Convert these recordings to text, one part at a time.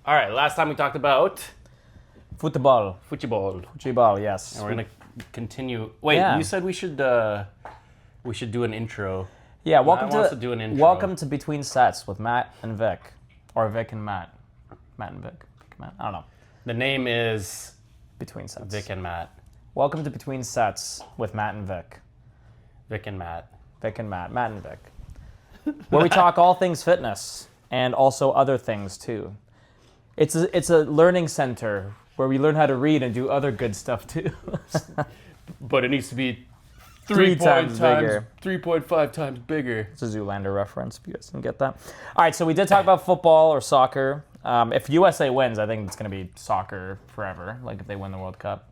All right, last time we talked about Football. football. Yes. And we're gonna continue. Wait, Yeah. you said we should do an intro. Yeah, Matt wants to do an intro. welcome to Between Sets with Matt and Vic. Or Vic and Matt. Matt and Vic. Vic and Matt. I don't know. The name is Between Sets. Vic and Matt. Welcome to Between Sets with Matt and Vic. Vic and Matt. Vic and Matt. Matt and Vic. Where we talk all things fitness and also other things too. It's a learning center where we learn how to read and do other good stuff too. But it needs to be Three times bigger. 3.5 times bigger. It's a Zoolander reference, if you guys didn't get that. All right, so we did talk about football or soccer. If USA wins, I think it's going to be soccer forever, like if they win the World Cup.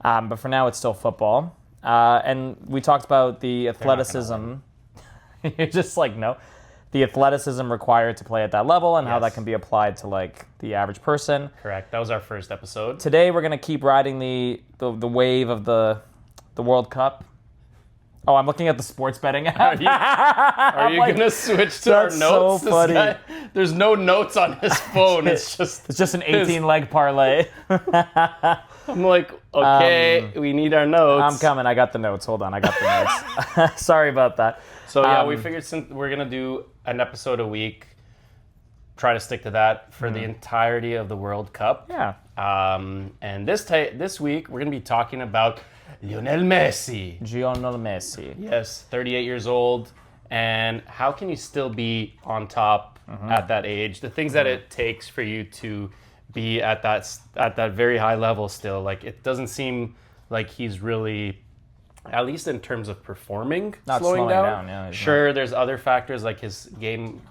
But for now, it's still football. And we talked about the athleticism. You're just like, no. The athleticism required to play at that level and how that can be applied to like the average person. Correct. That was our first episode. Today, we're going to keep riding the wave of the World Cup. Oh, I'm looking at the sports betting app. Are you going to switch to our that's notes? so funny. There's no notes on his phone. It's just an 18-leg parlay. I'm like, okay, we need our notes. I'm coming. I got the notes. Hold on. I got the notes. Sorry about that. So, yeah, we figured since we're going to do an episode a week, try to stick to that for the entirety of the World Cup. Yeah. And this week, we're going to be talking about Lionel Messi. Lionel Messi. Yes, 38 years old. And how can you still be on top at that age? The things that it takes for you to be at that very high level still. Like, it doesn't seem like he's really, at least in terms of performing, Not slowing down. Yeah, Sure, there's other factors like his game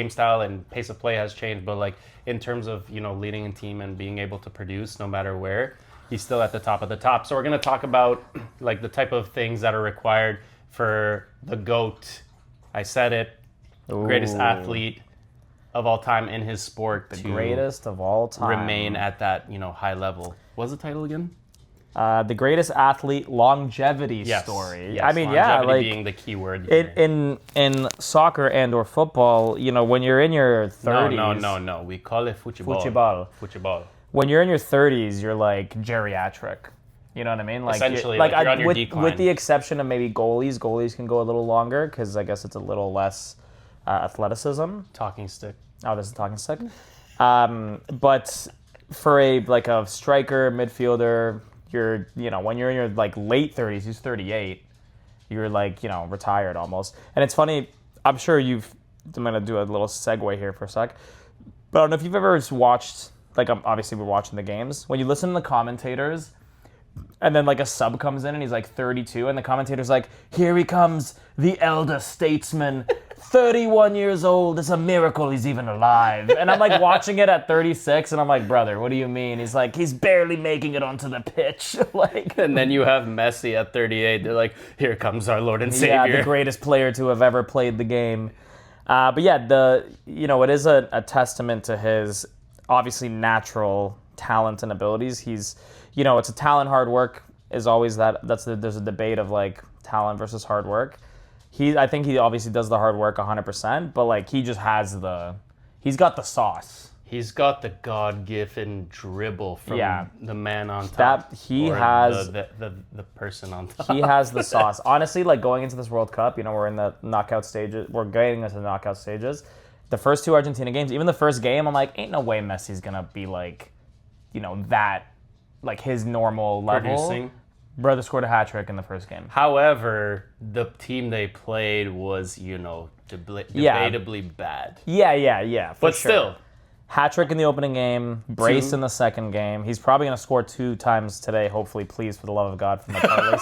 style and pace of play has changed, but like in terms of, leading a team and being able to produce no matter where, he's still at the top of the top. So we're going to talk about like the type of things that are required for the GOAT. I said it. Greatest athlete of all time in his sport. The greatest of all time. Remain at that, high level. What's the title again? The greatest athlete longevity story. Yes, I mean, longevity being the key word. In soccer and or football, when you're in your 30s. No. We call it Futebol. When you're in your 30s, you're like geriatric. You know what I mean? Like essentially, you're on your decline. With the exception of maybe goalies. Goalies can go a little longer because I guess it's a little less athleticism. Talking stick. Oh, this is a talking stick. But for a striker, midfielder, you're when you're in your like late 30s, he's 38. You're like retired almost. And it's funny. I'm sure I'm gonna do a little segue here for a sec. But I don't know if you've ever watched. Like, obviously we're watching the games. When you listen to the commentators, and then like a sub comes in and he's like 32, and the commentator's like, "Here he comes, the elder statesman, 31 years old. It's a miracle he's even alive." And I'm like watching it at 36, and I'm like, "Brother, what do you mean?" He's like, "He's barely making it onto the pitch." Like, and then you have Messi at 38. They're like, "Here comes our Lord and Savior." Yeah, the greatest player to have ever played the game. But yeah, it is a testament to his obviously natural talent and abilities. He's, it's a talent, hard work is always there's a debate of like talent versus hard work. I think he obviously does the hard work 100%, but like he just he's got the sauce. He's got the God-given dribble from the man on top. The person on top. He has the sauce. Honestly, like going into this World Cup, we're in the knockout stages. We're getting into the knockout stages. The first two Argentina games, even the first game, I'm like, ain't no way Messi's gonna be like, that, like his normal level. Producing. Brother scored a hat trick in the first game. However, the team they played was, debatably bad. Yeah. But still. Hat trick in the opening game, brace in the second game. He's probably gonna score 2 times today, hopefully, please, for the love of God, for my parlays.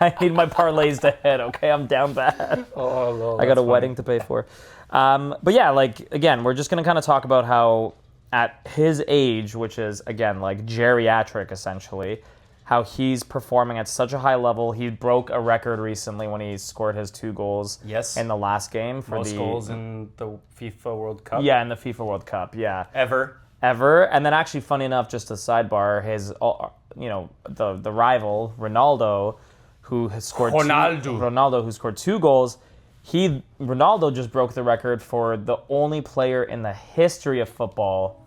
I need my parlays to hit, okay? I'm down bad. Oh, no, I got a wedding to pay for. But yeah, like, again, we're just going to kind of talk about how at his age, which is, again, like geriatric, essentially, how he's performing at such a high level. He broke a record recently when he scored his 2 goals in the last game. For most goals in the FIFA World Cup? Yeah, in the FIFA World Cup, yeah. Ever. And then actually, funny enough, just a sidebar, his, the rival, Ronaldo, who has scored Ronaldo, who scored 2 goals, Ronaldo just broke the record for the only player in the history of football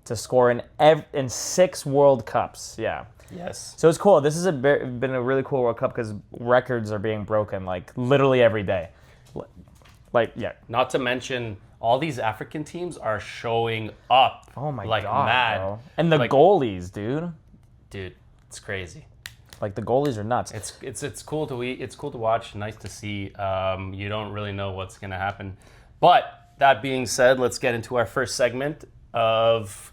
to score in 6 World Cups. Yeah. Yes. So it's cool. This has been a really cool World Cup because records are being broken like literally every day. Like, yeah. Not to mention, all these African teams are showing up. Oh my like God, mad. bro. And the Like, goalies, dude. Dude, it's crazy. Like the goalies are nuts. It's cool to watch. Nice to see. You don't really know what's gonna happen. But that being said, let's get into our first segment of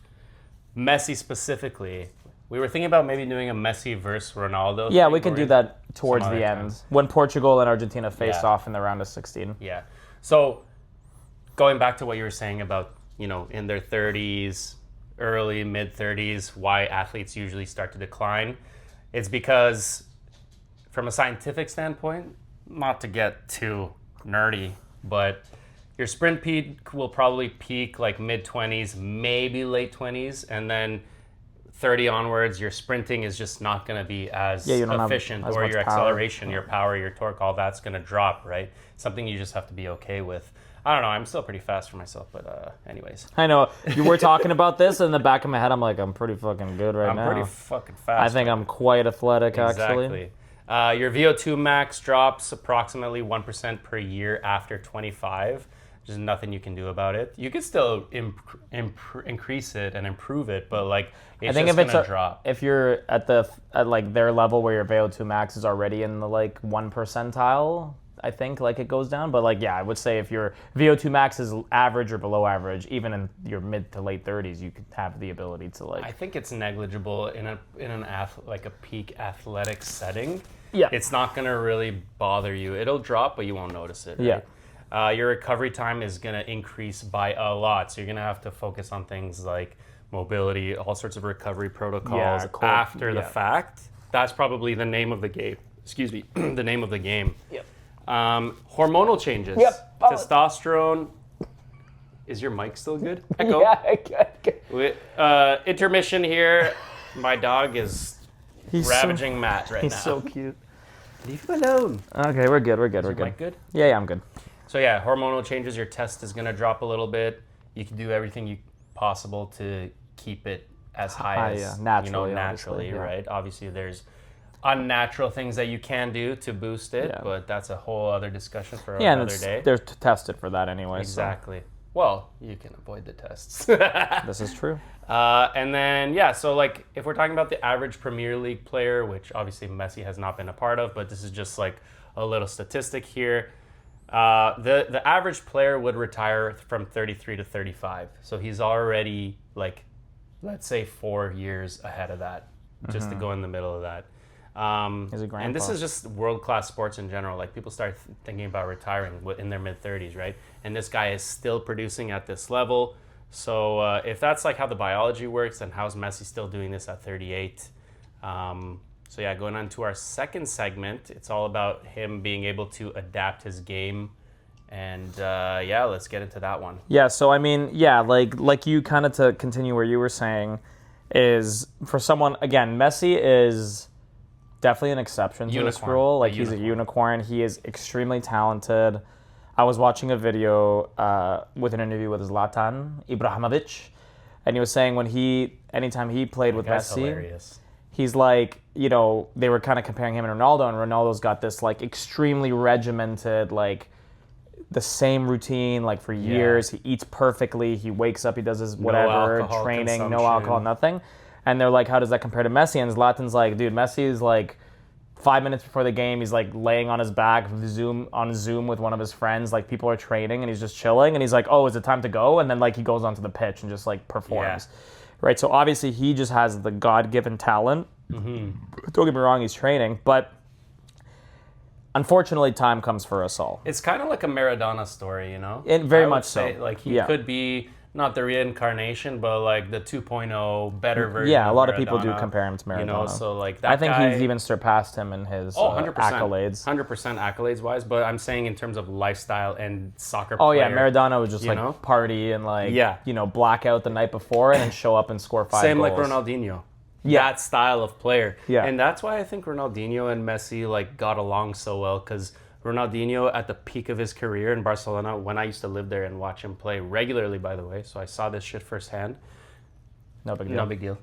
Messi specifically. We were thinking about maybe doing a Messi versus Ronaldo. Yeah, thing, we can or do that towards some the other end time. when Portugal and Argentina faced Yeah. off in the round of 16. Yeah. So going back to what you were saying about, in their 30s, early, mid-30s, why athletes usually start to decline, it's because from a scientific standpoint, not to get too nerdy, but your sprint peak will probably peak like mid-20s, maybe late 20s, and then 30 onwards, your sprinting is just not going to be as you don't have efficient, as or much your power. acceleration, your power, your torque, all that's going to drop, right? Something you just have to be okay with. I don't know. I'm still pretty fast for myself, but anyways. I know. You were talking about this, and in the back of my head, I'm like, I'm pretty fucking good now. I'm pretty fucking fast. I think I'm quite athletic, actually. Exactly. Your VO2 max drops approximately 1% per year after 25. There's nothing you can do about it. You could still increase it and improve it, but like it's I think just if it's gonna drop. if you're at like their level where your VO2 max is already in the like 1 percentile, I think like it goes down. But like yeah, I would say if your VO2 max is average or below average, even in your mid to late 30s, you could have the ability to like. I think it's negligible in a peak athletic setting. Yeah. It's not gonna really bother you. It'll drop, but you won't notice it. Right? Yeah. Your recovery time is going to increase by a lot. So you're going to have to focus on things like mobility, all sorts of recovery protocols after the fact. That's probably the name of the game. Excuse me, the name of the game. Yep. Hormonal changes. Yep. Testosterone. Is your mic still good? Echo? Yeah, good. Intermission here. My dog is ravaging Matt right now. He's so cute. Leave him alone. Okay, we're good. We're good. We're Is your good. mic good? Yeah, I'm good. So yeah, hormonal changes, your test is going to drop a little bit. You can do everything possible to keep it as high as naturally, naturally, yeah. right? Obviously, there's unnatural things that you can do to boost it, but that's a whole other discussion for another day. They're tested for that anyway. Exactly. Well, you can avoid the tests. So. This is true. And then, so like if we're talking about the average Premier League player, which obviously Messi has not been a part of, but this is just like a little statistic here. The average player would retire from 33 to 35. So he's already like, let's say 4 years ahead of that, just to go in the middle of that. He's a grandpa. And this is just world-class sports in general. Like people start thinking about retiring in their mid-30s, right? And this guy is still producing at this level. So if that's like how the biology works, then how's Messi still doing this at 38? So yeah, going on to our second segment, it's all about him being able to adapt his game. And let's get into that one. Yeah, so I mean, like you kind of to continue where you were saying, is for someone, again, Messi is definitely an exception to this rule. Like he's a unicorn. He is extremely talented. I was watching a video with an interview with Zlatan Ibrahimovic, and he was saying anytime he played with Messi, hilarious. He's like, they were kind of comparing him and Ronaldo, and Ronaldo's got this like extremely regimented, like the same routine, like for years. He eats perfectly. He wakes up, he does his whatever, training, no alcohol, nothing. And they're like, how does that compare to Messi? And Zlatan's like, dude, Messi is like 5 minutes before the game, he's like laying on his back, on Zoom with one of his friends, like people are training and he's just chilling, and he's like, oh, is it time to go? And then like he goes onto the pitch and just like performs. Yeah. Right, so obviously he just has the God-given talent. Mm-hmm. Don't get me wrong, he's training, but unfortunately time comes for us all. It's kind of like a Maradona story, Very much so. Like he could be not the reincarnation, but like the 2.0 better version. Yeah, a lot of Maradona, people do compare him to Maradona. So like that I think guy, he's even surpassed him in his 100%, accolades. 100% accolades wise, but I'm saying in terms of lifestyle and soccer player. Oh yeah, Maradona would just like party and like black out the night before and then show up and score 5 goals. Same like Ronaldinho. Yeah. That style of player. Yeah. And that's why I think Ronaldinho and Messi like got along so well, because Ronaldinho at the peak of his career in Barcelona, when I used to live there and watch him play regularly, by the way, so I saw this shit firsthand. No big deal. No big deal.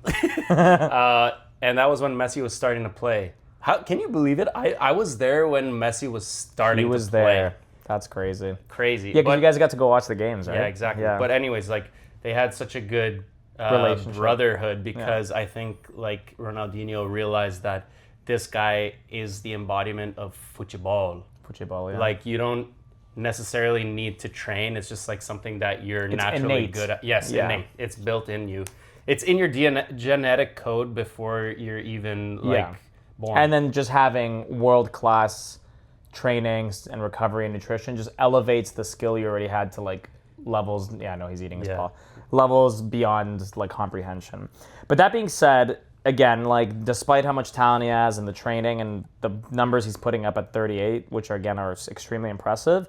And that was when Messi was starting to play. How can you believe it? I was there when Messi was starting to play. He was there. That's crazy. Crazy. Yeah, because you guys got to go watch the games, right? Yeah, exactly. Yeah. But anyways, like they had such a good relationship, brotherhood because I think like Ronaldinho realized that this guy is the embodiment of football. Football, yeah. Like you don't necessarily need to train. It's just like something that you're naturally innate. good at. Yes, innate. It's built in you. It's in your genetic code before you're even like born. And then just having world-class trainings and recovery and nutrition just elevates the skill you already had to like levels. Yeah, I know he's eating his paw. Levels beyond like comprehension. But that being said, again, like despite how much talent he has and the training and the numbers he's putting up at 38, which are again are extremely impressive,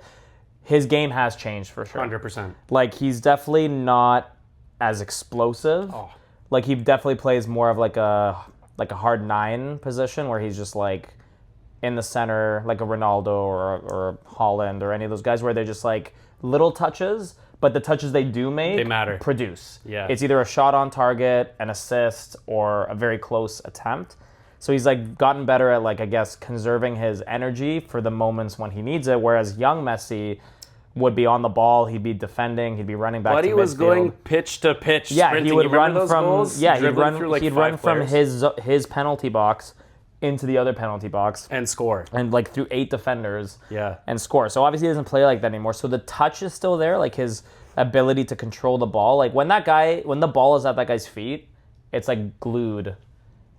his game has changed for sure. 100%. Like he's definitely not as explosive. Oh. Like he definitely plays more of like a hard 9 position where he's just like in the center, like a Ronaldo or Holland or any of those guys where they're just like little touches, but the touches they do make they matter. Produce. Yeah. It's either a shot on target, an assist, or a very close attempt. So he's like gotten better at like I guess conserving his energy for the moments when he needs it. Whereas young Messi would be on the ball, he'd be defending, he'd be running back. But he was going pitch to pitch. Yeah, sprinting. he would run those from goals? Yeah, he'd Through run from his penalty box into the other penalty box and score, and like through 8 defenders. Yeah, and score. So obviously he doesn't play like that anymore. So the touch is still there, like his ability to control the ball. Like when the ball is at that guy's feet, it's like glued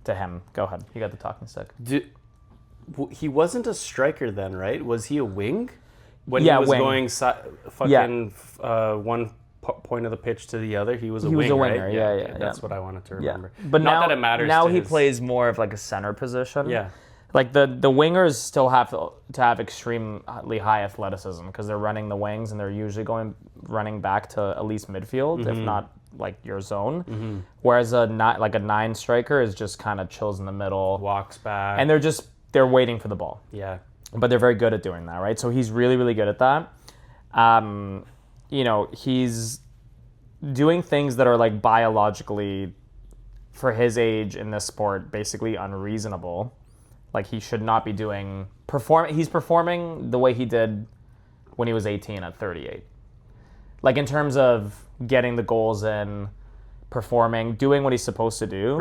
to him. Go ahead, you got the talking stick. He wasn't a striker then, right? Was he a wing? When he was wing. going one point of the pitch to the other, he was a wing, He was a winger, right? Yeah. That's what I wanted to remember. Yeah. But not that it matters. Now he plays more of like a center position. Yeah. Like the wingers still have to have extremely high athleticism because they're running the wings and they're usually running back to at least midfield, if not like your zone. Whereas a 9 striker is just kind of chills in the middle, walks back, and they're waiting for the ball. Yeah. But they're very good at doing that, right? So he's really, really good at that. He's doing things that are like biologically, for his age in this sport, basically unreasonable. Like he should not be he's performing the way he did when he was 18 at 38. Like in terms of getting the goals in, performing, doing what he's supposed to do.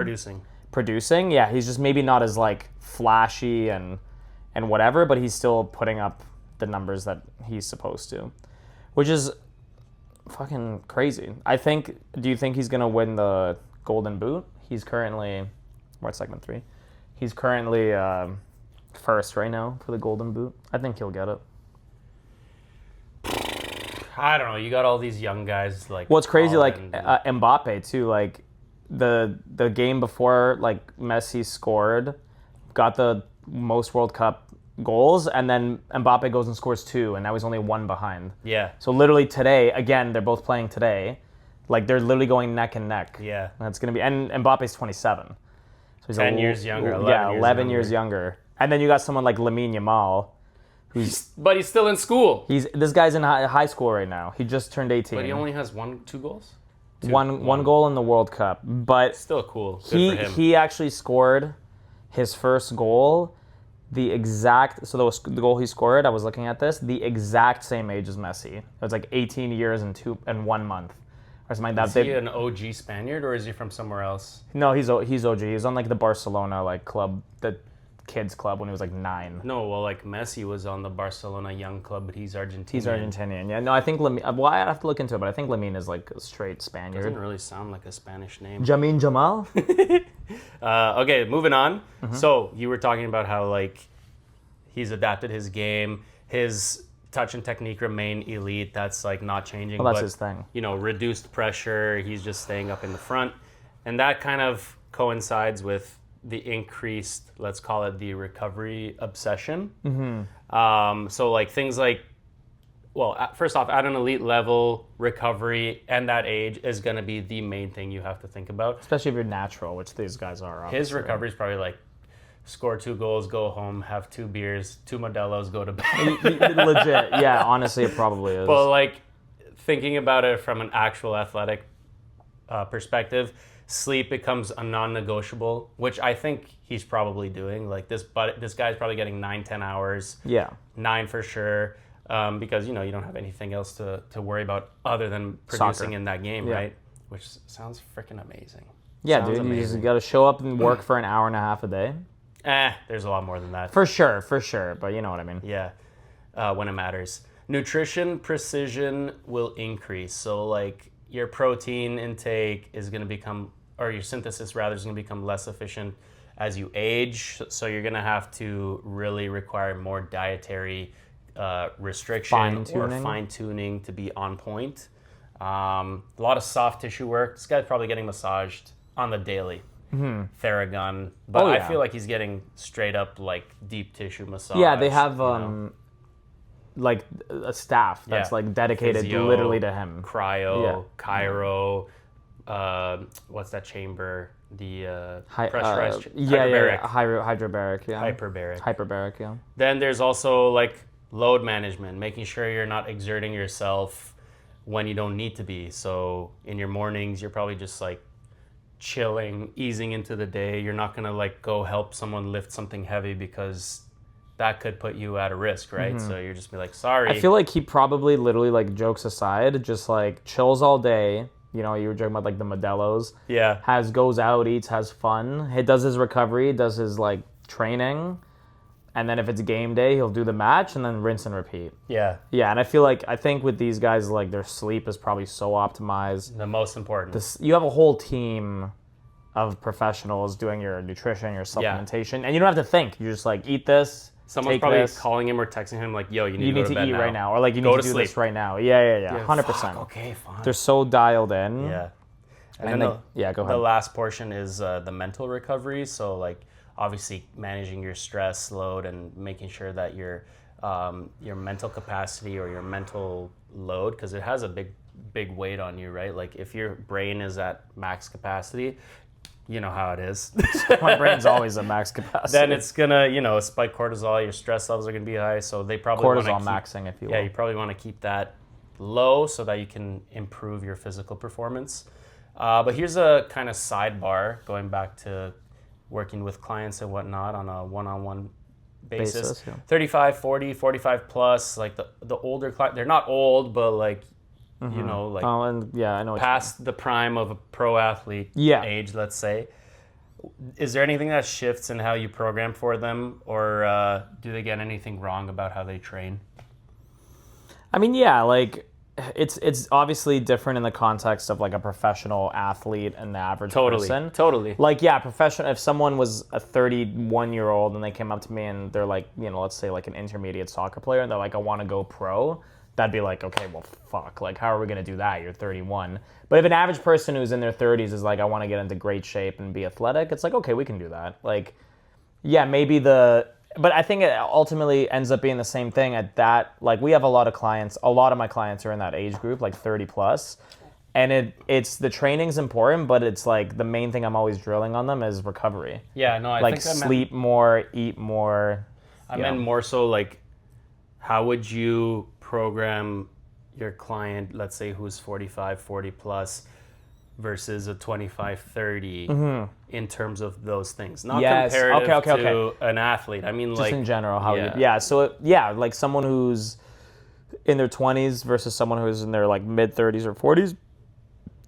Producing, yeah. He's just maybe not as like flashy and whatever, but he's still putting up the numbers that he's supposed to, which is fucking crazy. Do you think he's going to win the Golden Boot? He's currently, we're at segment 3. He's currently first right now for the Golden Boot. I think he'll get it. I don't know. You got all these young guys like. Well, it's crazy. Like Mbappe too. Like the game before, like Messi scored, got the most World Cup goals, and then Mbappe goes and scores 2, and now he's only 1 behind. Yeah. So literally today, again, they're both playing today. Like they're literally going neck and neck. Yeah. That's gonna be, and Mbappe's 27. So he's 10 years younger. 11 years younger. And then you got someone like Lamine Yamal, but he's still in school. This guy's in high school right now. He just turned 18. But he only has 2 goals. One goal in the World Cup, but still cool. Good for him. He actually scored his first goal. The goal he scored, I was looking at this, the exact same age as Messi. It was like 18 years and 1 month. Or something like that. Is he an OG Spaniard or is he from somewhere else? No, he's OG. He's on like the Barcelona like club, the kids club when he was like 9. No, well, like Messi was on the Barcelona young club, but he's Argentinian. He's Argentinian. Yeah, no, I think Lamine. Well, I have to look into it, but I think Lamine is like a straight Spaniard. Doesn't really sound like a Spanish name. Lamine Yamal. Okay, moving on. So you were talking about how like he's adapted his game, his touch and technique remain elite. That's like not changing. Well, that's his thing. Reduced pressure. He's just staying up in the front, and that kind of coincides with the increased, let's call it the recovery obsession. So like things like, well, first off, at an elite level, recovery and that age is going to be the main thing you have to think about. Especially if you're natural, which these guys are. His recovery is probably like score 2 goals, go home, have 2 beers, 2 Modelo's, go to bed. Legit. Yeah, honestly, it probably is. But like thinking about it from an actual athletic perspective, sleep becomes a non-negotiable, which I think he's probably doing. Like this guy's probably getting 9-10 hours. Yeah. 9 for sure. Because you don't have anything else to worry about other than producing Soccer. in that game, Yeah. right? Which sounds freaking amazing. Yeah, Sounds dude, you just amazing. got to show up and work for an hour and a half a day. There's a lot more than that. For sure, but you know what I mean. Yeah, when it matters. Nutrition precision will increase. So like your protein intake is going to become, or your synthesis rather, is going to become less efficient as you age. So you're going to have to really require more dietary restriction or fine-tuning to be on point. A lot of soft tissue work. This guy's probably getting massaged on the daily. Theragun. But I feel like he's getting straight up like deep tissue massage. Yeah, they have like a staff that's like dedicated Physio, literally to him. Cryo, Chiro, what's that chamber? The pressurized hyperbaric. Hydrobaric, yeah. Hyperbaric. Yeah. Then there's also like load management, making sure you're not exerting yourself when you don't need to be. So in your mornings, you're probably just like chilling, easing into the day. You're not gonna like go help someone lift something heavy because that could put you at a risk, right? So you're just be like, sorry. I feel like he probably literally, like, jokes aside, just like chills all day. You know, you were talking about like the Modelo's. Yeah. Goes out, eats, has fun. He does his recovery, does his like training. And then if it's game day, he'll do the match and then rinse and repeat. Yeah. Yeah, and I think with these guys, like, their sleep is probably so optimized. The most important. You have a whole team of professionals doing your nutrition, your supplementation, and you don't have to think. You just like eat this. Someone's probably calling him or texting him like, "Yo, you need to eat right now," or like, "You need to do this right now." Yeah, 100%. Okay, fine. They're so dialed in. Yeah. And then go ahead. The last portion is the mental recovery. So like obviously managing your stress load and making sure that your mental capacity or your mental load, because it has a big weight on you, right? Like if your brain is at max capacity, you know how it is. My brain's always at max capacity. Then it's gonna, spike cortisol. Your stress levels are gonna be high, so they probably cortisol maxing, if you will. Yeah, you probably want to keep that low so that you can improve your physical performance. But here's a kind of sidebar going back to working with clients and whatnot on a one-on-one basis. 35, 40, 45 plus, like the older client, they're not old, but like, like I know past the prime of a pro athlete age, let's say. Is there anything that shifts in how you program for them, or do they get anything wrong about how they train? I mean, yeah, like it's obviously different in the context of like a professional athlete and the average person. Totally. Like, yeah, professional. If someone was a 31-year-old and they came up to me and they're like, let's say like an intermediate soccer player, and they're like, I want to go pro. That'd be like, okay, well, fuck. Like, how are we going to do that? You're 31. But if an average person who's in their 30s is like, I want to get into great shape and be athletic, it's like, okay, we can do that. Like, yeah, maybe but I think it ultimately ends up being the same thing at that. Like, we have a lot of my clients are in that age group, like 30 plus. And it's the training's important, but it's like the main thing I'm always drilling on them is recovery. Yeah, no, I think sleep more, eat more. I meant more so like, how would you program your client, let's say who's 45, 40 plus versus a 25, 30 in terms of those things? Not comparative to an athlete. I mean, just like in general, how like someone who's in their 20s versus someone who's in their like mid 30s or 40s.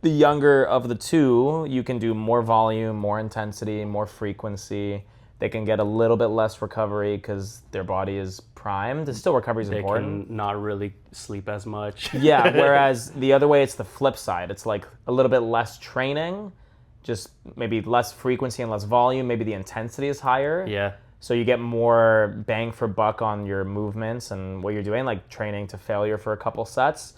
The younger of the two, you can do more volume, more intensity, more frequency. They can get a little bit less recovery because their body is primed. Still, recovery is important. They can not really sleep as much. Yeah, whereas the other way, it's the flip side. It's like a little bit less training, just maybe less frequency and less volume. Maybe the intensity is higher. Yeah. So you get more bang for buck on your movements and what you're doing, like training to failure for a couple sets,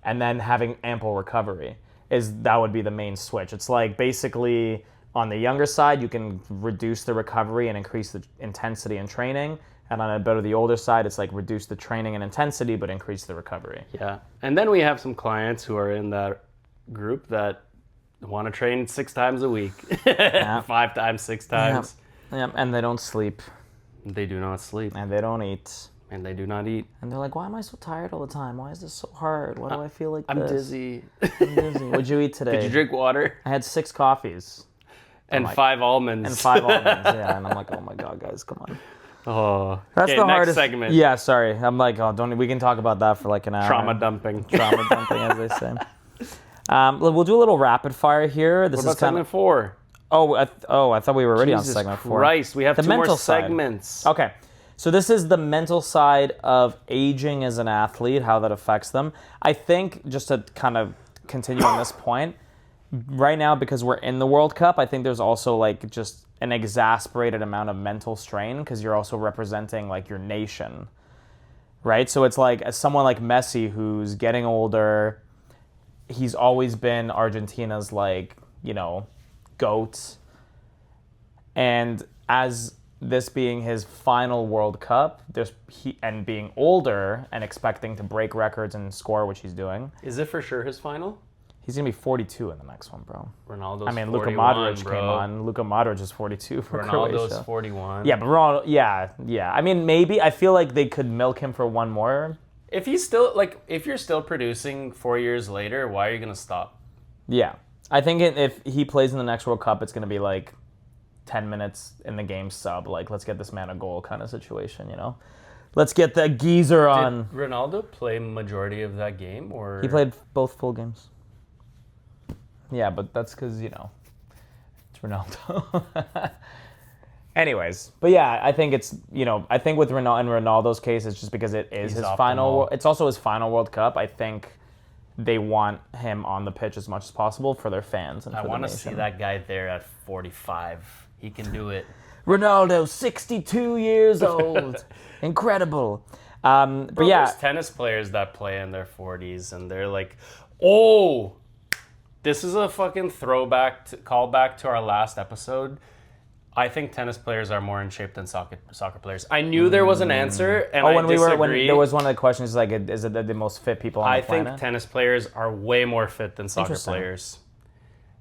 and then having ample recovery. That would be the main switch. It's like basically on the younger side, you can reduce the recovery and increase the intensity and training. And on a bit of the older side, it's like reduce the training and intensity, but increase the recovery. Yeah. And then we have some clients who are in that group that want to train 6 times a week, 5 times, 6 times. Yeah. Yeah, and they don't sleep. They do not sleep. And they don't eat. And they do not eat. And they're like, why am I so tired all the time? Why is this so hard? Why do I feel like I'm this? dizzy. I'm dizzy. What'd you eat today? Did you drink water? I had 6 coffees. And 5 almonds. And 5 almonds, yeah. And I'm like, oh my God, guys, come on. Oh. That's okay, the next hardest segment. Yeah, sorry. I'm like, we can talk about that for like an hour. Trauma dumping. Trauma dumping, as they say. We'll do a little rapid fire here. This What about is kind segment of 4? I thought we were already Jesus on segment 4. Christ, we have The 2 more mental side. segments. Okay. So this is the mental side of aging as an athlete, how that affects them. I think, just to kind of continue on this point, right now, because we're in the World Cup, I think there's also like just an exasperated amount of mental strain because you're also representing like your nation, right? So it's like as someone like Messi who's getting older, he's always been Argentina's like, GOAT. And as this being his final World Cup, and being older and expecting to break records and score, which he's doing. Is it for sure his final? He's going to be 42 in the next one, bro. Ronaldo's 41, Luka Modric bro. came on. Luka Modric is 42 for Ronaldo's Croatia. 41. Yeah, but Ronaldo, yeah. I mean, maybe. I feel like they could milk him for one more. If you're still producing 4 years later, why are you going to stop? Yeah. I think if he plays in the next World Cup, it's going to be like 10 minutes in the game sub. Like, let's get this man a goal kind of situation, Let's get the geezer on. Did Ronaldo play majority of that game? Or He played both full games. Yeah, but that's because, it's Ronaldo. Anyways, but yeah, I think it's, I think with in Ronaldo's case, it's just because it is He's his optimal. final, it's also his final World Cup. I think they want him on the pitch as much as possible for their fans and for I the want to nation. see that guy there at 45. He can do it. Ronaldo, 62 years old. Incredible. But Bro, yeah. there's tennis players that play in their 40s and they're like, oh, this is a fucking callback to our last episode. I think tennis players are more in shape than soccer players. I knew there was an answer, and I disagree. When there was one of the questions like, is it the most fit people on the planet? I think tennis players are way more fit than soccer Interesting. players.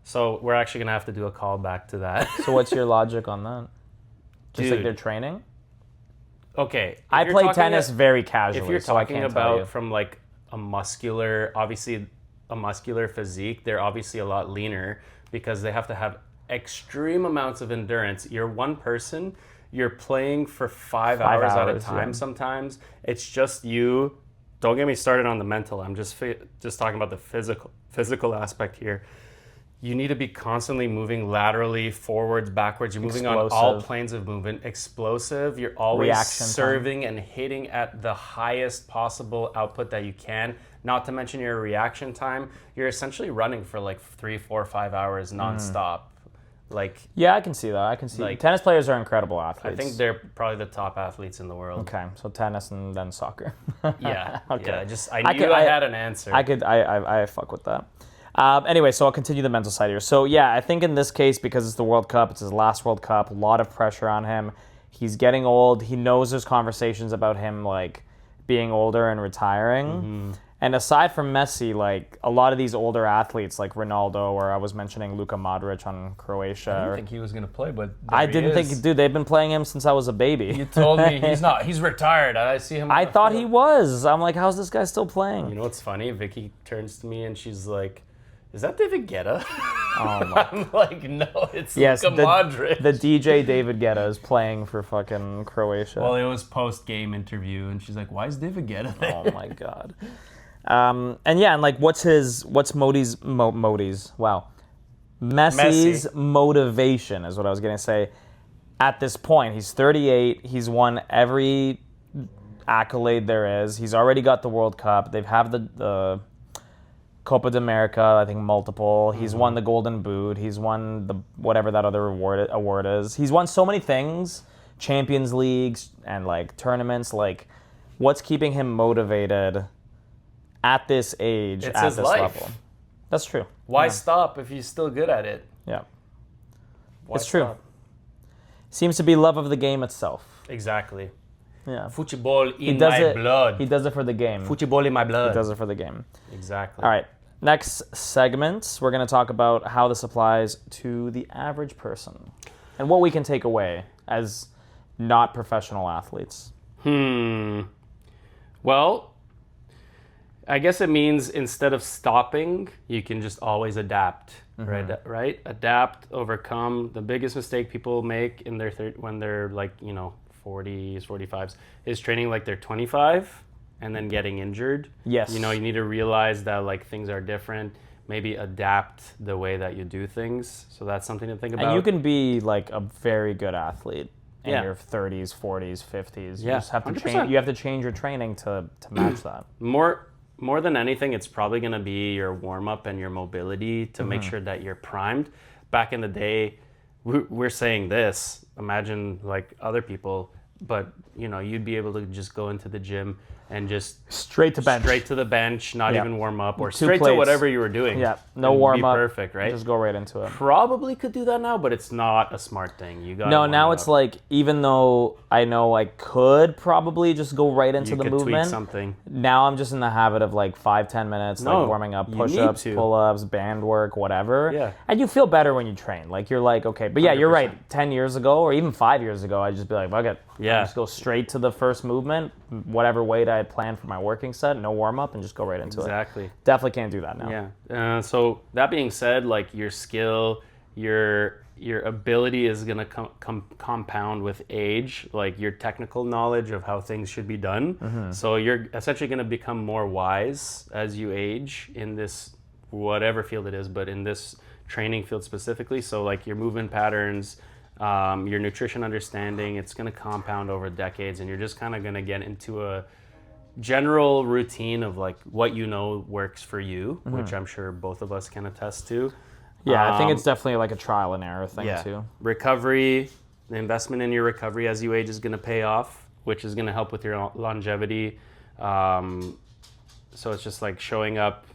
So we're actually gonna have to do a callback to that. So what's your logic on that? Just like Dude. their training? Okay, I play tennis very casually. If you're so I talking can't tell you. about from like a muscular physique, they're obviously a lot leaner because they have to have extreme amounts of endurance. You're one person, you're playing for 5 hours at a time. yeah. Sometimes it's just you. Don't get me started on the mental. I'm just talking about the physical aspect here. You need to be constantly moving laterally, forwards, backwards. You're moving on all Explosive. planes of movement. Explosive. You're always Reaction serving and hitting at the highest possible output that you can. Not to mention your reaction time. You're essentially running for like 3, 4, 5 hours nonstop. Yeah, I can see that. I can see. Tennis players are incredible athletes. I think they're probably the top athletes in the world. Okay, so tennis and then soccer. Yeah. Okay. Yeah, I had an answer. I fuck with that. Anyway, so I'll continue the mental side here. So yeah, I think in this case, because it's the World Cup, it's his last World Cup, a lot of pressure on him. He's getting old. He knows there's conversations about him like being older and retiring. Mm-hmm. And aside from Messi, like a lot of these older athletes, like Ronaldo, or I was mentioning Luka Modric on Croatia. I didn't think he was gonna play, but I didn't think, dude. They've been playing him since I was a baby. You told me he's not. He's retired. I see him. I thought he was. I'm like, how's this guy still playing? You know what's funny? Vicky turns to me and she's like, "Is that David Guetta?" Oh my. I'm like, "No, it's Yes, Luka Modric." The DJ David Guetta is playing for fucking Croatia. Well, it was post-game interview, and she's like, "Why is David Guetta there?" Oh my god. And like, what's Modi's? Wow, Messi's motivation is what I was gonna say. At this point, he's 38. He's won every accolade there is. He's already got the World Cup. They've have the Copa de America, I think multiple. He's won the Golden Boot. He's won the whatever that other award is. He's won so many things, Champions Leagues and like tournaments. Like, what's keeping him motivated at this age, It's at his this life. level? That's true. Why stop if he's still good at it? Yeah, Why it's true. stop? Seems to be love of the game itself. Exactly. Yeah, Football in does my it. blood. He does it for the game. Football in my blood. He does it for the game. Exactly. All right. Next segment, we're going to talk about how this applies to the average person and what we can take away as not professional athletes? Well, I guess it means instead of stopping, you can just always adapt, right? Adapt, overcome. The biggest mistake people make in their when they're like, 40s, 45s is training like they're 25 and then getting injured. Yes. You need to realize that like things are different. Maybe adapt the way that you do things. So that's something to think about. And you can be like a very good athlete in Yeah. your 30s, 40s, 50s. You Yeah, just have to 100%. change. You have to change your training to match that. More than anything, it's probably going to be your warm-up and your mobility to make sure that you're primed. Back in the day, we're saying this. Imagine like other people, but you'd be able to just go into the gym and just Straight to bench. straight to the bench, not Yeah. even warm up, or 2 straight to plates. whatever you were doing. Yeah, no and warm be up. Perfect, right? Just go right into it. Probably could do that now, but it's not a smart thing. You got No, now it's like, even though I know I could probably just go right into you the could tweak movement, something. now I'm just in the habit of like 5-10 minutes, No, like warming up, you push-ups, need to. pull-ups, band work, whatever. Yeah. And you feel better when you train. Like you're like, okay, but yeah, you're 100%. right. 10 years ago or even 5 years ago, I'd just be like, fuck it. Yeah. Just go straight to the first movement, whatever weight I had planned for my working set, no warm-up, and just go right into it. Exactly. Definitely can't do that now. Yeah. So that being said, like your skill, your ability is gonna compound with age, like your technical knowledge of how things should be done. So you're essentially gonna become more wise as you age in this whatever field it is, but in this training field specifically. So like your movement patterns, your nutrition understanding, it's gonna compound over decades, and you're just kind of gonna get into a general routine of like what works for you, which I'm sure both of us can attest to. Yeah, I think it's definitely like a trial and error thing too. Recovery, the investment in your recovery as you age is going to pay off, which is going to help with your longevity. So it's just like showing up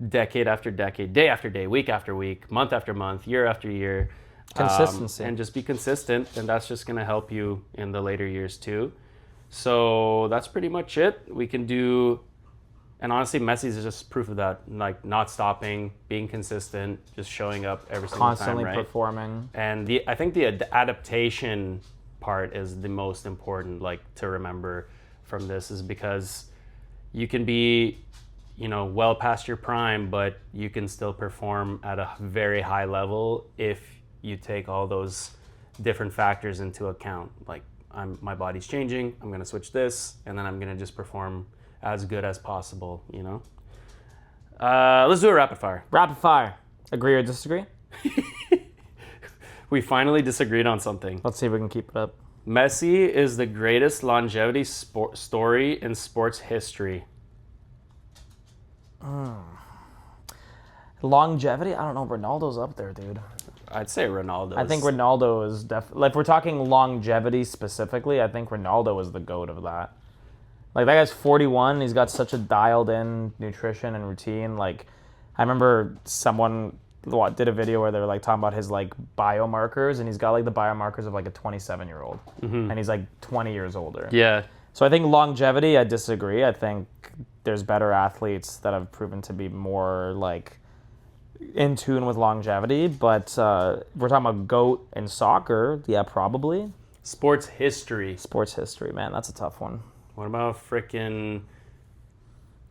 decade after decade, day after day, week after week, month after month, year after year. Consistency. And just be consistent, and that's just going to help you in the later years too. So that's pretty much it. We can do, and honestly, Messi's is just proof of that. Like not stopping, being consistent, just showing up every single Constantly time, right? performing. And I think the adaptation part is the most important, like to remember from this, is because you can be, well past your prime, but you can still perform at a very high level if you take all those different factors into account. Like my body's changing, I'm gonna switch this, and then I'm gonna just perform as good as possible, Let's do a rapid fire. Rapid fire. Agree or disagree? We finally disagreed on something. Let's see if we can keep it up. Messi is the greatest longevity story in sports history. Longevity? I don't know. Ronaldo's up there, dude. I'd say Ronaldo. I think Ronaldo is definitely... Like, if we're talking longevity specifically, I think Ronaldo is the GOAT of that. Like, that guy's 41. He's got such a dialed-in nutrition and routine. Like, I remember someone did a video where they were, like, talking about his, like, biomarkers, and he's got, like, the biomarkers of, like, a 27-year-old. And he's, like, 20 years older. Yeah. So I think longevity, I disagree. I think there's better athletes that have proven to be more, like, in tune with longevity. But we're talking about GOAT in soccer. Yeah, probably. Sports history. Sports history, man. That's a tough one. What about frickin'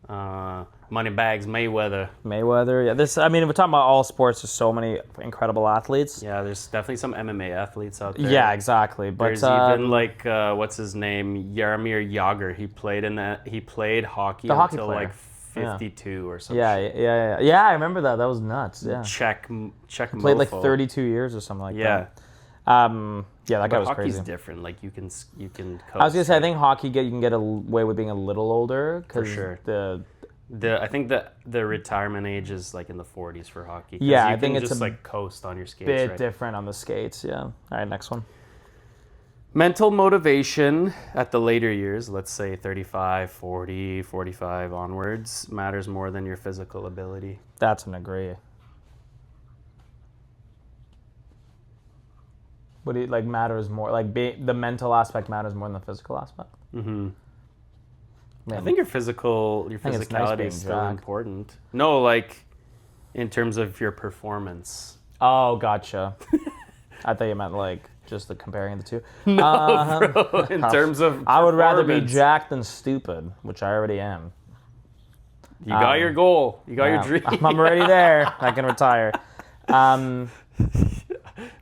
Moneybags Mayweather? Mayweather. Yeah, I mean, we're talking about all sports. There's so many incredible athletes. Yeah, there's definitely some MMA athletes out there. Yeah, exactly. But There's even like what's his name, Jaromir Jagr. He played hockey The hockey until player. like 52 or something. yeah. I remember that. That was nuts. Yeah. Czech Played like mofo. 32 years or something like Yeah. that. Yeah, that guy But was hockey's crazy. different. Like you can coast. I was gonna say, I think hockey you can get away with being a little older because sure. the I think the retirement age is like in the 40s for hockey. 'Cause Yeah, you I think can it's just a like coast on your skates. bit Right? different on the skates. Yeah. All right, next one. Mental motivation at the later years, let's say 35, 40, 45 onwards, matters more than your physical ability. That's an agree. What do you like matters more? Like the mental aspect matters more than the physical aspect. Mm-hmm. Man, I think your think it's nice physicality being is still jacked. important. No, like in terms of your performance. Oh, gotcha. I thought you meant like Just comparing the two. No, bro. In terms of I would rather be performance. jacked than stupid, which I already am. You got your goal. You got your dream. I'm already there. I can retire.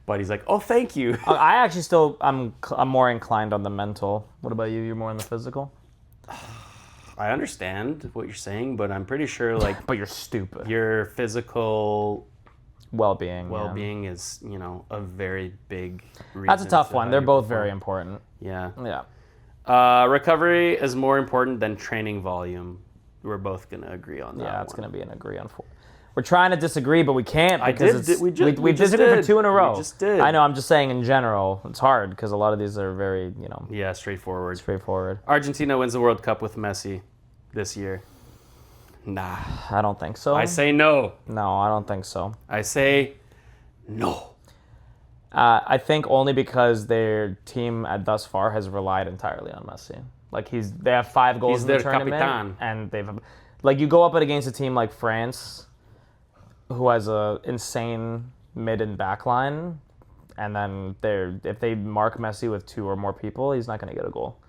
But he's like, oh, thank you. I actually I'm more inclined on the mental. What about you? You're more on the physical? I understand what you're saying, but I'm pretty sure like But you're stupid. your physical well-being. is, a very big reason. That's a tough to one. how They're you both perform. very important. Yeah. Yeah. Recovery is more important than training volume. We're both gonna agree on that. Yeah, it's going to be an agree on four. We're trying to disagree, but we can't because we we just disagreed for did. 2 in a row. We just did. I know. I'm just saying in general, it's hard because a lot of these are very, Yeah, straightforward. straightforward. Argentina wins the World Cup with Messi this year. Nah. I don't think so. I say no. No, I don't think so. I say no. I think only because their team thus far has relied entirely on Messi. Like they have 5 goals He's in the their tournament, capitan. and like you go up against a team like France, who has a insane mid and back line, and then if they mark Messi with 2 or more people, he's not going to get a goal.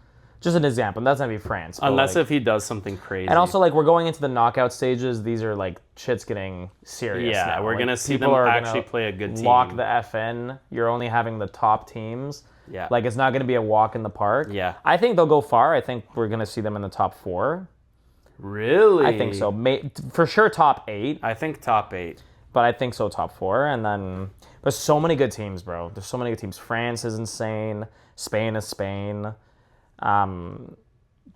Just an example. That's not be France. but, Unless like, if he does something crazy. and also, like, we're going into the knockout stages. These are, like, shit's getting serious Yeah, now. we're Like, going to see people them are actually gonna play a good team. lock the F in. You're only having the top teams. Yeah. Like, it's not going to be a walk in the park. Yeah. I think they'll go far. I think we're going to see them in the top 4. Really? I think so. For sure top 8, I think top 8. but I think so top 4. And then there's so many good teams, bro. There's so many good teams. France is insane. Spain is Spain.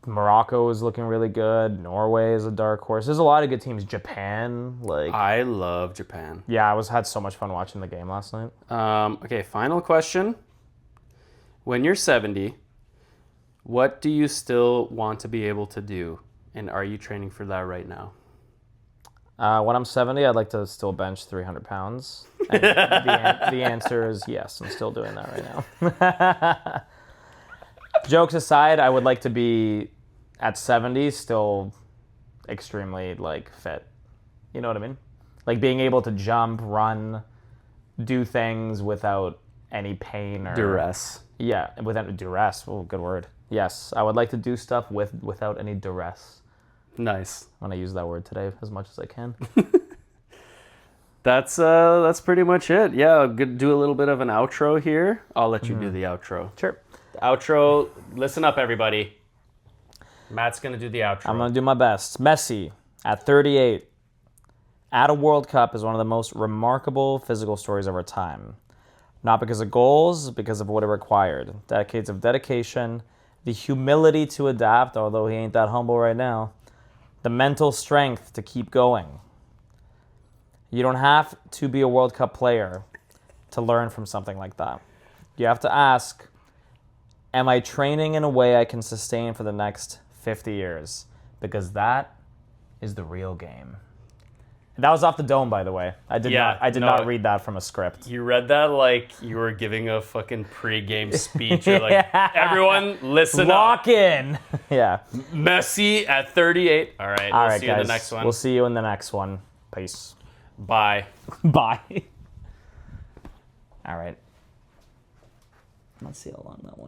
Morocco is looking really good. Norway is a dark horse. There's a lot of good teams. Japan, like I love Japan. yeah, had so much fun watching the game last night. Okay, final question. When you're 70, what do you still want to be able to do? And are you training for that right now? When I'm 70, I'd like to still bench 300 pounds. And the answer is yes. I'm still doing that right now. Jokes aside, I would like to be at 70 still extremely like fit. You know what I mean? Like being able to jump, run, do things without any pain or Duress. Yeah, without duress. Oh, good word. Yes, I would like to do stuff without any duress. Nice. I'm gonna use that word today as much as I can. That's pretty much it. Yeah, I'll do a little bit of an outro here. I'll let you do the outro. Sure. The outro. Listen up, everybody. Matt's gonna do the outro. I'm going to do my best. Messi, at 38, at a World Cup is one of the most remarkable physical stories of our time. Not because of goals, because of what it required. Decades of dedication, the humility to adapt, although he ain't that humble right now, the mental strength to keep going. You don't have to be a World Cup player to learn from something like that. You have to ask, am I training in a way I can sustain for the next 50 years? Because that is the real game. That was off the dome, by the way. I did not read that from a script. You read that like you were giving a fucking pre-game speech. You're like, everyone, listen Lock up. in. Yeah. Messi at 38. All right. All We'll right, see you guys. in the next one. We'll see you in the next one. Peace. Bye. Bye. All right. Let's see how long that one